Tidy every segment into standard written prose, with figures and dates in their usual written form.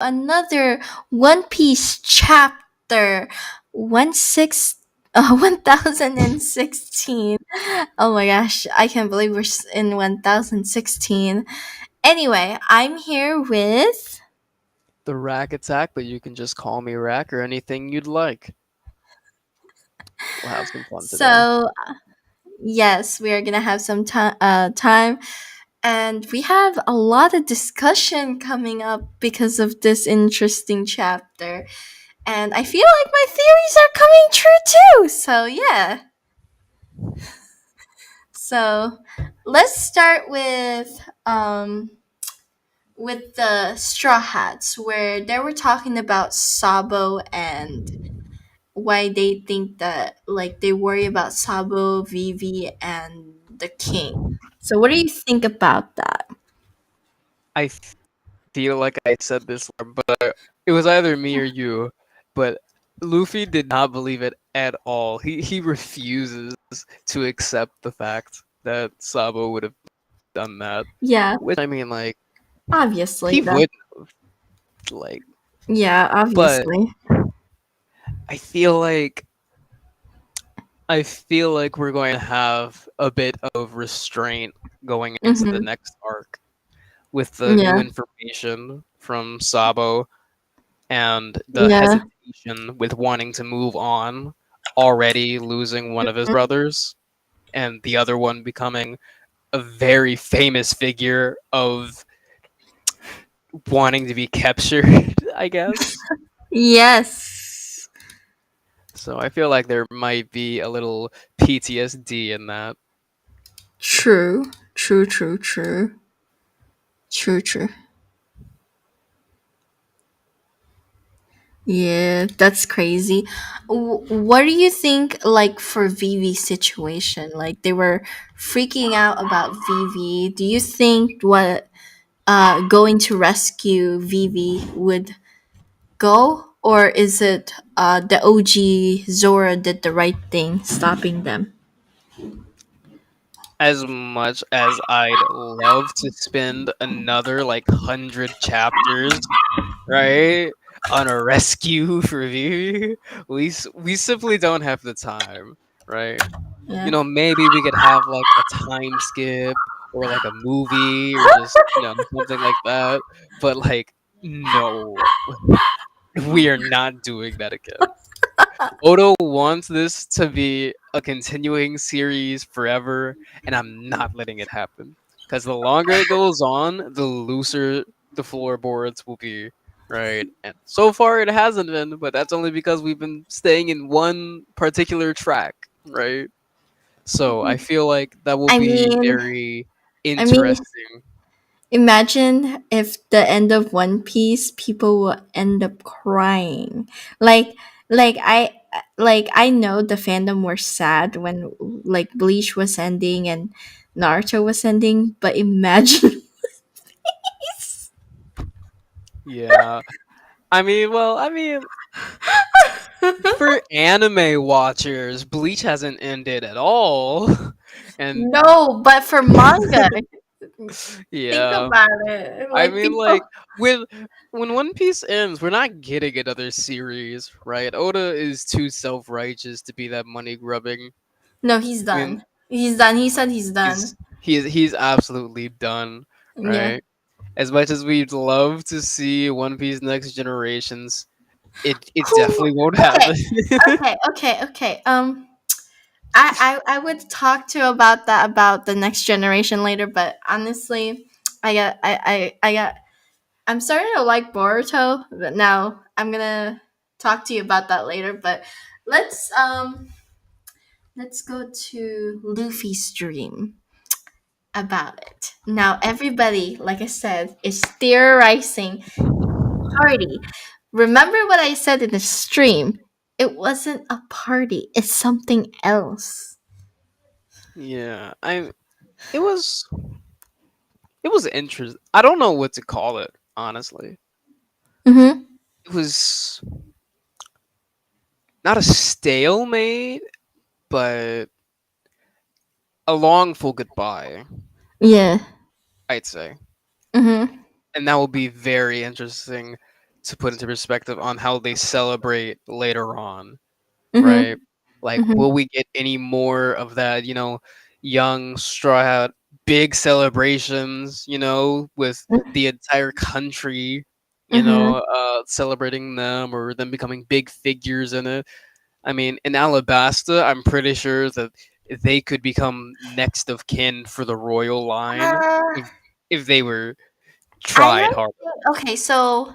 Another One Piece chapter 1016. Oh my gosh, I can't believe we're in 1016. Anyway, I'm here with. The Rack Attack, but you can just call me Rack or anything you'd like. We'll have some fun today. So, yes, we are gonna have some time, and we have a lot of discussion coming up because of this interesting chapter. And I feel like my theories are coming true too. So, yeah. So let's start with the Straw Hats, where they were talking about Sabo and why they think that, like, they worry about Sabo, Vivi, and the king. So what do you think about that? I feel like I said this, but it was either me or you. But Luffy did not believe it at all. He refuses to accept the fact that Sabo would have done that. Yeah, Which I mean, like obviously he though. would like, Yeah, but obviously. I feel like I feel like we're going to have a bit of restraint going into the Mm-hmm. next arc with the new Yeah. information from Sabo and the Yeah. hesitation with wanting to move on, already losing one of his brothers, and the other one becoming a very famous figure of wanting to be captured, I guess. Yes. So I feel like there might be a little PTSD in that. True. True. True. True. True. True. Yeah, that's crazy. What do you think, like, for Vivi's situation? Like, they were freaking out about Vivi. Do you think what going to rescue Vivi would go, or is it the OG Zora did the right thing, stopping them? As much as I'd love to spend another like 100 chapters, right, on a rescue for Vivi, we simply don't have the time, right? Yeah. Maybe we could have like a time skip or like a movie or just something like that. But like, no, we are not doing that again. Odo wants this to be a continuing series forever, and I'm not letting it happen. Because the longer it goes on, the looser the floorboards will be, right? And so far it hasn't been, but that's only because we've been staying in one particular track, right? So I feel like that will I be mean, very I mean, interesting. imagine if the end of One Piece, people will end up crying. Like, like I know the fandom were sad when, like, Bleach was ending and Naruto was ending, but imagine. Yeah. I mean, for anime watchers, Bleach hasn't ended at all. And No, but for manga, think yeah, about it. I Like, mean, like people. when when One Piece ends, we're not getting another series, right? Oda is too self-righteous to be that money grubbing. No, he's I mean, done. He's done. He said he's done. he's absolutely done, Yeah. right? As much as we'd love to see One Piece Next Generations, it Who? definitely won't Okay. happen. Okay. I would talk to you about that, about the next generation later, but honestly, I'm starting to like Boruto, but now I'm gonna talk to you about that later. But let's um let's go to Luffy's dream about it. Now everybody, like I said, is theorizing party. Remember what I said in the stream? It wasn't a party, it's something else. Yeah, it was it was interesting. I don't know what to call it, honestly. Mm-hmm. It was not a stalemate, but a longful goodbye, Yeah. I'd say. Mm-hmm. And that will be very interesting to put into perspective on how they celebrate later on, right? Mhm. Like, Mhm. will we get any more of that, young straw hat, big celebrations, with the entire country, Mhm. celebrating them or them becoming big figures in it? I mean, in Alabasta, I'm pretty sure that they could become next of kin for the royal line Uh, if they were I tried don't hard. think. Okay, so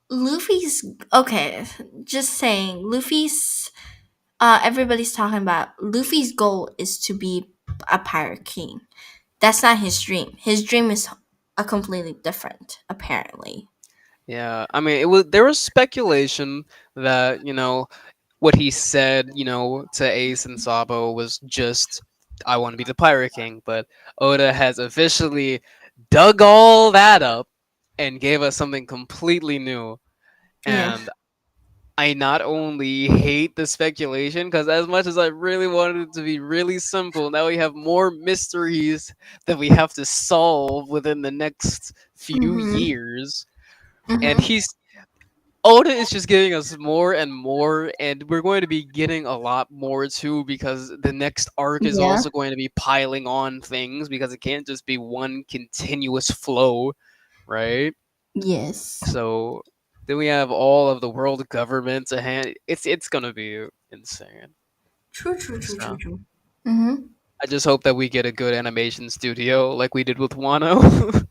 Luffy's okay. Just saying, Luffy's. Everybody's talking about Luffy's goal is to be a pirate king. That's not his dream. His dream is a completely different, apparently. Yeah, I mean, it was there was speculation that what he said, to Ace and Sabo was just, "I want to be the Pirate King," but Oda has officially dug all that up and gave us something completely new. Yes. And I not only hate the speculation, because as much as I really wanted it to be really simple, now we have more mysteries that we have to solve within the next few Mhm. years. And Mhm. he's Oda is just giving us more and more, and we're going to be getting a lot more too because the next arc is Yeah. also going to be piling on things because it can't just be one continuous flow, right? Yes. So then we have all of the world government to hand. It's gonna be insane. True. True. True. True. So True. Mhm. I just hope that we get a good animation studio like we did with Wano.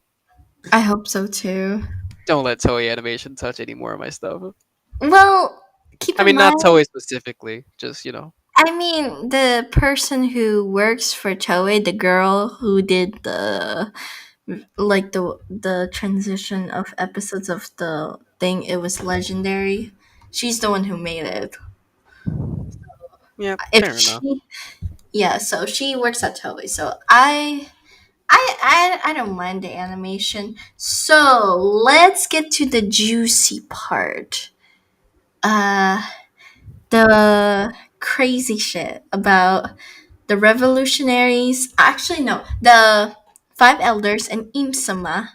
I hope so too. Don't let Toei Animation touch any more of my stuff. Well, keep I in mean, not mind. Toei specifically, just I mean, the person who works for Toei, the girl who did the transition of episodes of the thing, it was legendary. She's the one who made it. yeah, If fair enough. she, yeah, so she works at Toei. So I don't mind the animation. So let's get to the juicy part. Uh, the crazy shit about the revolutionaries. Actually, no, the five elders and Imsama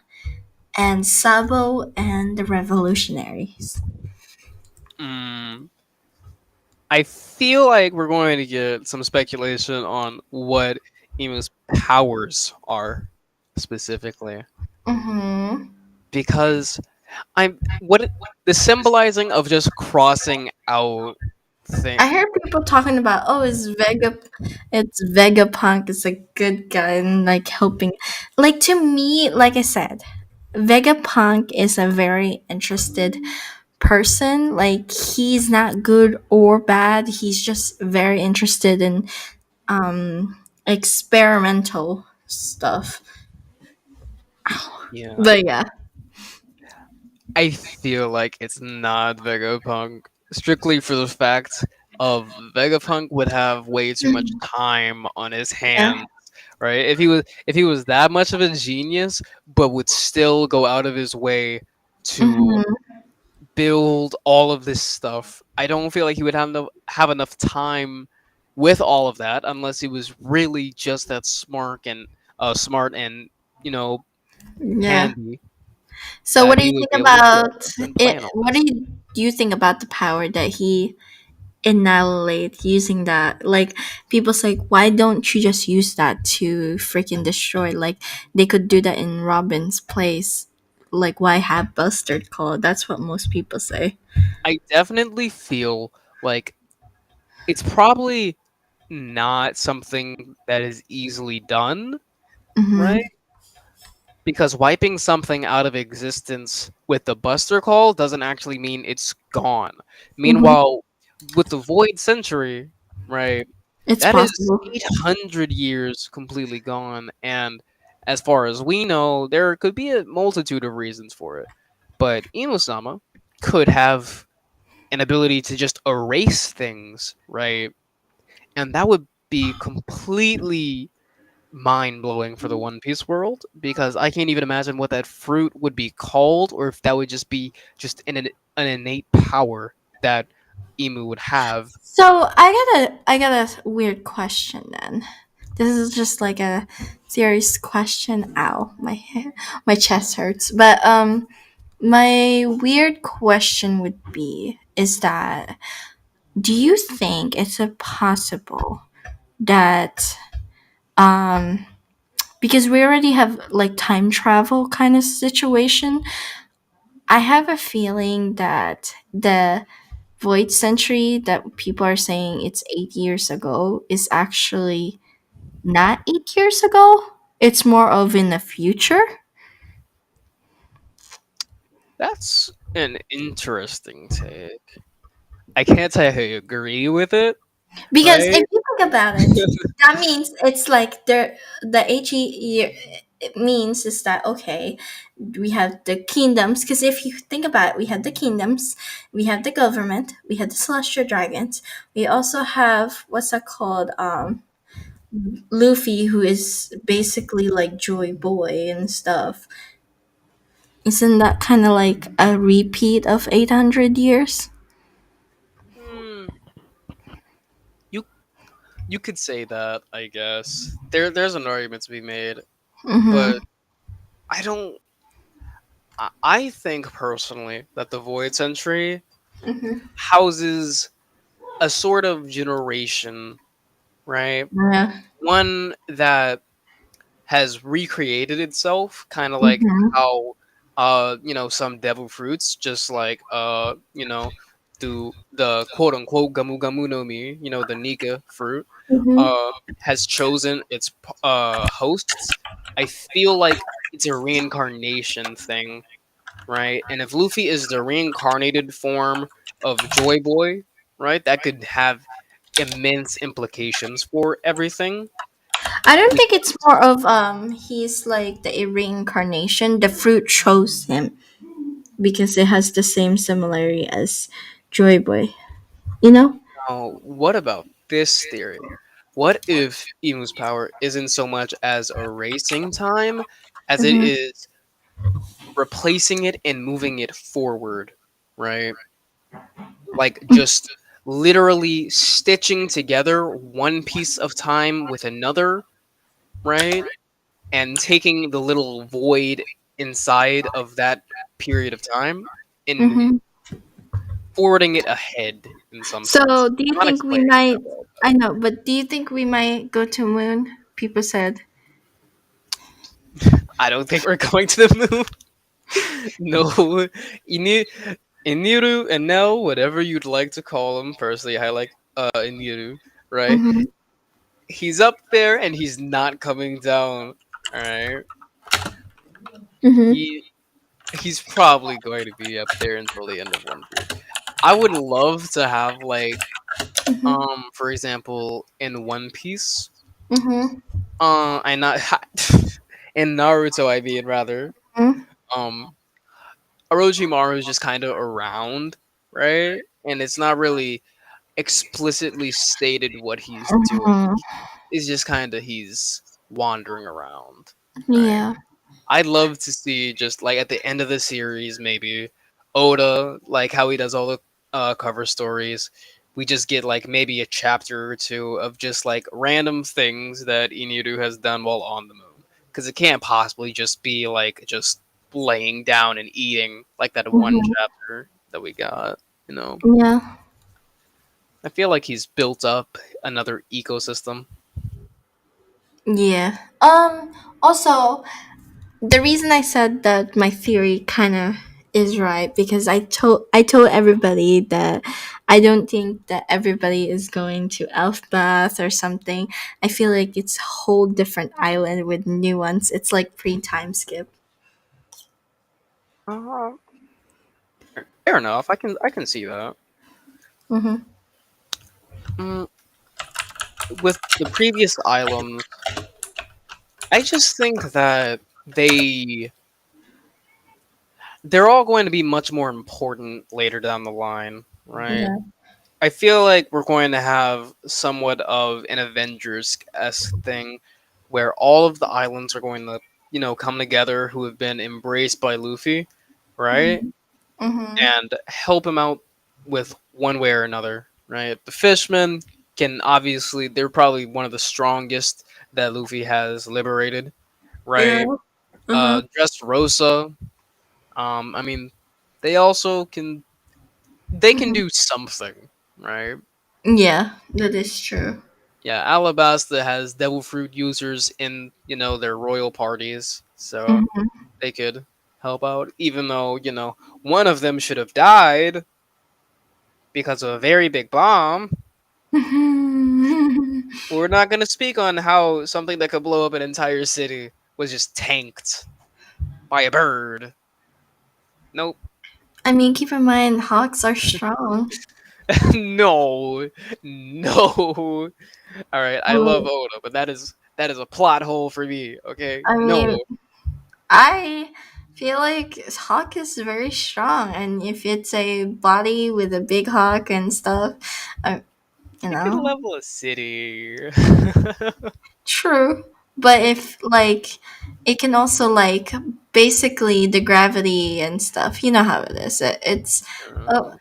and Sabo and the revolutionaries. Mm, I feel like we're going to get some speculation on what Emu's powers are specifically, Mm-hmm. because the symbolizing of just crossing out I thing. heard people talking about, oh, it's Vegapunk is a good guy and like helping. Like to me, like I said, Vegapunk is a very interested person. Like he's not good or bad. He's just very interested in experimental stuff. Yeah, But yeah. I feel like it's not Vegapunk strictly for the fact of Vegapunk would have way too much time on his Yeah. hands, right? If he was that much of a genius, but would still go out of his way to Hmm. build all of this stuff, I don't feel like he would have enough time with all of that unless he was really just that smart and you know Yeah. handy So that what do he you would think be able to build about and it? plan all What this. do you think about the power that he annihilate using that? Like people say, why don't you just use that to freaking destroy? Like they could do that in Robin's place. Like why have Bustard Call? That's what most people say. I definitely feel like it's probably not something that is easily done, right? Mm-hmm. Because wiping something out of existence with the Buster Call doesn't actually mean it's gone. Mm-hmm. Meanwhile, with the Void Century, right, It's that is possible. 800 years completely gone. And as far as we know, there could be a multitude of reasons for it. But Imusama could have an ability to just erase things, right? And that would be completely mind blowing for the One Piece world because I can't even imagine what that fruit would be called, or if that would just be just an innate power that Emu would have. So I got a weird question then. This is just like a serious question. Ow, my chest hurts. But My weird question would be is that do you think it's a possible that um because we already have like time travel kind of situation, I have a feeling that the void century that people are saying it's 8 years ago is actually not 8 years ago. It's more of in the future. That's an interesting take. I can't say I agree with it, Because right? if you think about it, that means it's like the HE year it means is that okay, we have the kingdoms because if you think about it, we have the kingdoms, we have the government, we have the celestial dragons, we also have what's that called? Luffy who is basically like Joy Boy and stuff. Isn't that kind of like a repeat of 800 years? Hmm, you you could say that, I guess. There's an argument to be made, but Mm-hmm. I don't. I think personally that the Void Century Mm-hmm. houses a sort of generation, right? Yeah. One that has recreated itself, kind of like Mm-hmm. how some devil fruits, just like through the quote unquote gamu gamu no mi, the Nika fruit, Mm-hmm. has chosen its hosts. I feel like it's a reincarnation thing, right? And if Luffy is the reincarnated form of Joy Boy, right, that could have immense implications for everything. I don't think it's more of he's like the reincarnation. The fruit chose him because it has the same similarity as Joy Boy. You know? Now, what about this theory? What if Emu's power isn't so much as erasing time as it Mm-hmm. is replacing it and moving it forward, right? Like just literally stitching together one piece of time with another, right? And taking the little void inside of that period of time and Mm-hmm. forwarding it ahead in some sense. So, do you I'm not think we explaining might? that well, I but know, but do you think we might go to moon? People said. I don't think we're going to the moon. No, Ini, Iniru and Nell, whatever you'd like to call him. Personally, I like Iniru, right? Mm-hmm. He's up there and he's not coming down. All right, Mm-hmm. he he's probably going to be up there until the end of One Piece. I would love to have like Mm-hmm. for example, in One Piece, Mm-hmm. I not in Naruto, I mean rather, um, Orochimaru is just kind of around, right? And it's not really explicitly stated what he's doing. Mm-hmm. It's just kind of he's wandering around, right? Yeah. I'd love to see just like at the end of the series, maybe Oda, like how he does all the cover stories. We just get like maybe a chapter or two of just like random things that Iniru has done while on the moon. Because it can't possibly just be like just laying down and eating like that one Mm-hmm. chapter that we got. You know, Yeah. I feel like he's built up another ecosystem. Yeah. Also, the reason I said that my theory kind of is right because I told everybody that I don't think that everybody is going to Elfbath or something. I feel like it's a whole different island with nuance. It's like pre time skip. Uh, fair enough. I can see that. Mm-hmm. Mm, with the previous islands, I just think that they're all going to be much more important later down the line, right? Yeah. I feel like we're going to have somewhat of an Avengers esque thing where all of the islands are going to, come together who have been embraced by Luffy, right? Mm-hmm. And help him out with one way or another, right? The fishmen can obviously, they're probably one of the strongest that Luffy has liberated, Yeah. right? Uh-huh. Dressrosa, I mean, they also can they can Mhm. do something, right? Yeah, that is true. Yeah, Alabasta has devil fruit users in their royal parties, so Mhm. they could help out. Even though one of them should have died because of a very big bomb. We're not gonna speak on how something that could blow up an entire city was just tanked by a bird. Nope. I mean, keep in mind, hawks are strong. No, no. All right, I I love mean, Oda, but that is a plot hole for me. Okay, I mean, no. I feel like hawk is very strong, and if it's a body with a big hawk and stuff, uh, you It could know, level a city. true. But if like, it can also like basically the gravity and stuff. You know how it is. It's uh, Uh,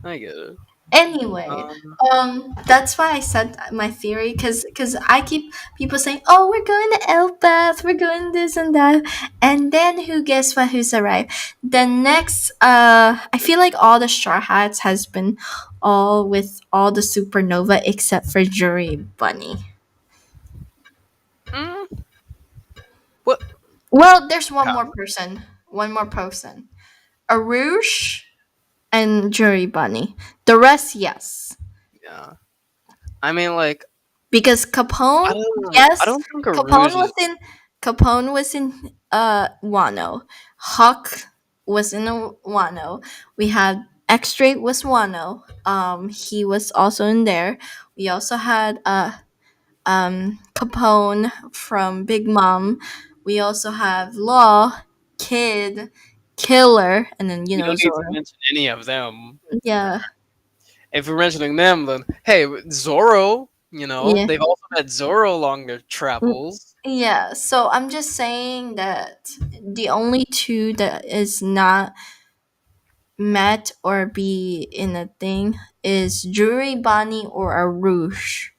I get it. anyway. Um, That's why I said my theory, because I keep people saying, "Oh, we're going to Elbath, we're going this and that," and then who guess what? Who's arrived? The next, I feel like all the Straw Hats has been all with all the supernova except for Jury Bunny. mm, what? Well, there's one more How? person. One more person. Arush and Jury Bunny. The rest, yes. Yeah. I mean, like, Because Capone, I don't. I yes, don't think Capone Aruj was is. in Capone was in Wano. Huck was in Wano. We had X-Straight was Wano. He was also in there. We also had Capone from Big Mom. We also have Law, Kid, Killer, and then We don't need to Zoro. mention any of them. Yeah, If we're mentioning them, then hey, Zoro. yeah. They've also met Zoro along their Mm, travels. yeah, so I'm just saying that the only two that is not met or be in a thing is Jury Bonnie or Arush.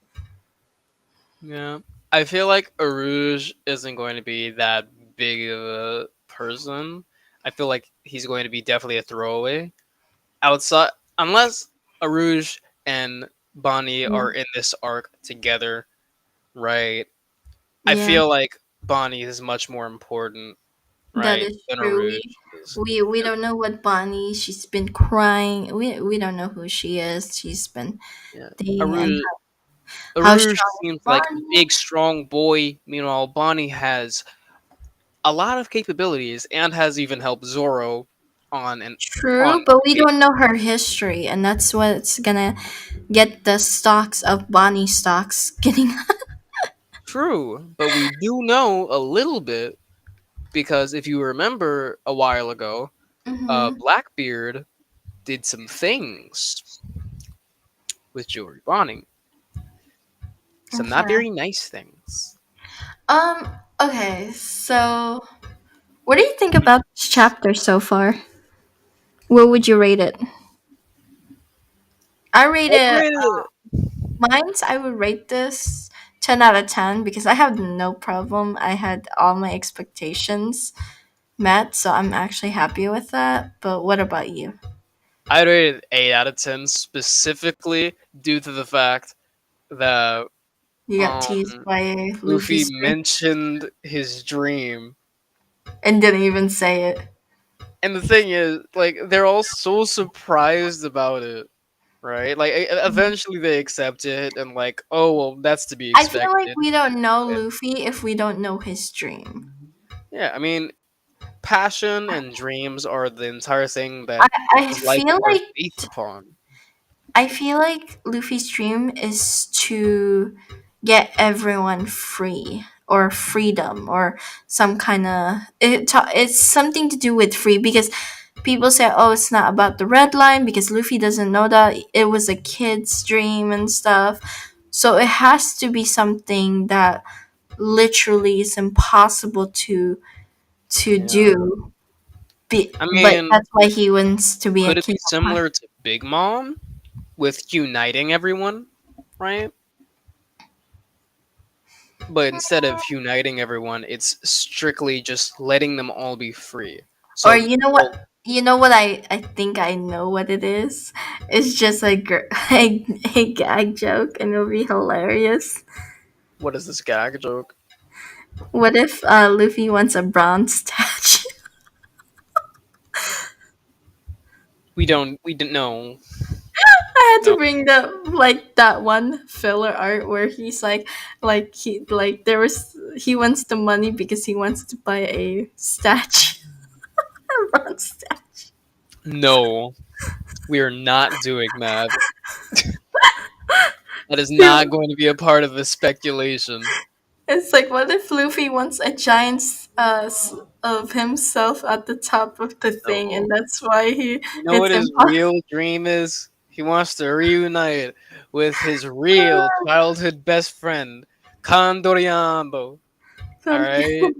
Yeah. I feel like Aruj isn't going to be that big of a person. I feel like he's going to be definitely a throwaway. Outside, unless Aruj and Bonnie Yeah, are in this arc together, right? I yeah, feel like Bonnie is much more important, that right, is than true. Aruj We is. we we don't know what Bonnie. She's been crying. We don't know who she is. She's been Yeah. thing and Aruj how Aruj strong is seems like Bonnie. big, strong boy. Meanwhile, Bonnie has a lot of capabilities and has even helped Zoro on and True, on but we don't occasion. know her history, and that's what's gonna get the stocks of Bonnie stocks getting. True, but we do know a little bit because if you remember a while ago, Hmm. Blackbeard did some things with Jewelry Bonnie. Some not Okay. very nice things. Okay. So, what do you think about this chapter so far? What would you rate it? I rate I'd it. rate it. Mine's. I would rate this 10 out of 10 because I have no problem. I had all my expectations met, so I'm actually happy with that. But what about you? I'd rate it 8 out of 10 specifically due to the fact that You got um teased by Luffy Luffy's dream mentioned his dream. and didn't even say it. And the thing is, like, they're all so surprised about it, right? Like, eventually they accept it and, like, oh, well, that's to be I feel like expected. we don't know Luffy if we don't know his dream. Yeah, I mean, passion and dreams are the entire thing I, that I his life feel are like based upon. Luffy's dream is to get everyone free or freedom or some kind of it's something to do with free because people say, oh, it's not about the red line because Luffy doesn't know that it was a kid's dream and stuff. So it has to be something that literally is impossible to Yeah. do. I But mean, that's why he wants to be a could it king. be similar to Big Mom with uniting everyone, right? But instead of uniting everyone, it's strictly just letting them all be free. Or So you know well, what? You know what I think I know what it is. It's just a a gag joke, and it'll be hilarious. what is this gag joke? What if Luffy wants a bronze statue? We didn't know. I had to No, bring the like that one filler art where he's like there was he wants the money because he wants to buy a statue, a bronze statue. no, we are not doing that. That is not going to be a part of this speculation. It's like, what if Luffy wants a giant of himself at the top of the thing, and No. that's why he You know it's what his impossible. real dream is? He wants to reunite with his real childhood best friend, Kandoriambo. Alright?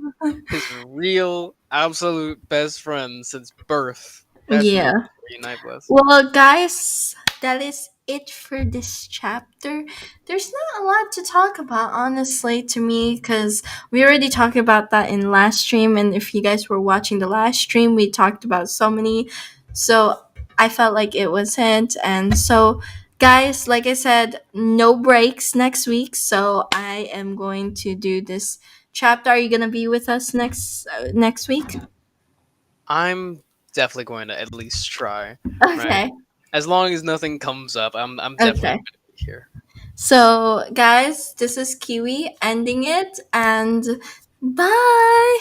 His real, absolute best friend since birth. That's who he Yeah. wants to reunite with. Well, guys, that is it for this chapter. There's not a lot to talk about, honestly, to me, because we already talked about that in last stream. And if you guys were watching the last stream, we talked about so many. So I felt like it was it. And so, guys, like I said, no breaks next week. So I am going to do this chapter. Are you gonna be with us next week? I'm definitely going to at least try. Right? Okay. As long as nothing comes up, I'm definitely Okay. going to be here. So, guys, this is Kiwi ending it, and bye.